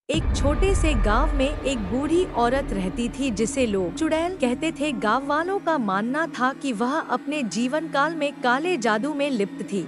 एक छोटे से गांव में एक बूढ़ी औरत रहती थी जिसे लोग चुड़ैल कहते थे। गांव वालों का मानना था कि वह अपने जीवन काल में काले जादू में लिप्त थी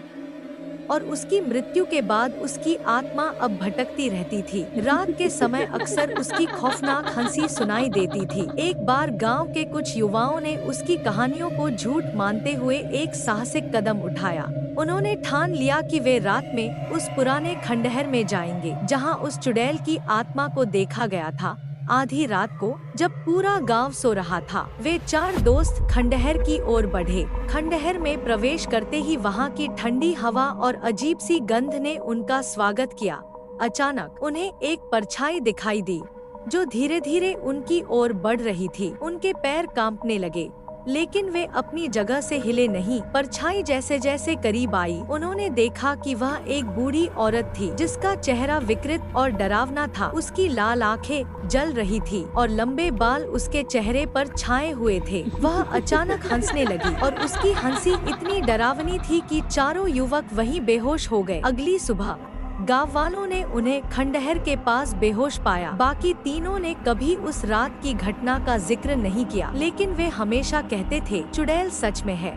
और उसकी मृत्यु के बाद उसकी आत्मा अब भटकती रहती थी। रात के समय अक्सर उसकी खौफनाक हंसी सुनाई देती थी। एक बार गांव के कुछ युवाओं ने उसकी कहानियों को झूठ मानते हुए एक साहसिक कदम उठाया। उन्होंने ठान लिया कि वे रात में उस पुराने खंडहर में जाएंगे जहां उस चुड़ैल की आत्मा को देखा गया था। आधी रात को जब पूरा गांव सो रहा था, वे चार दोस्त खंडहर की ओर बढ़े। खंडहर में प्रवेश करते ही वहां की ठंडी हवा और अजीब सी गंध ने उनका स्वागत किया। अचानक उन्हें एक परछाई दिखाई दी जो धीरे धीरे उनकी ओर बढ़ रही थी। उनके पैर कांपने लगे, लेकिन वे अपनी जगह से हिले नहीं। परछाई जैसे जैसे करीब आई, उन्होंने देखा कि वह एक बूढ़ी औरत थी जिसका चेहरा विकृत और डरावना था। उसकी लाल आंखें जल रही थी और लंबे बाल उसके चेहरे पर छाए हुए थे। वह अचानक हंसने लगी और उसकी हंसी इतनी डरावनी थी कि चारों युवक वहीं बेहोश हो गए। अगली सुबह गांव वालों ने उन्हें खंडहर के पास बेहोश पाया। बाकी तीनों ने कभी उस रात की घटना का जिक्र नहीं किया, लेकिन वे हमेशा कहते थे चुड़ैल सच में है।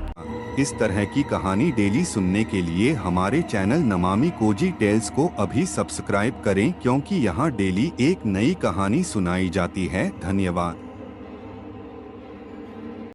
इस तरह की कहानी डेली सुनने के लिए हमारे चैनल नमामि कोजी टेल्स को अभी सब्सक्राइब करें, क्योंकि यहाँ डेली एक नई कहानी सुनाई जाती है। धन्यवाद।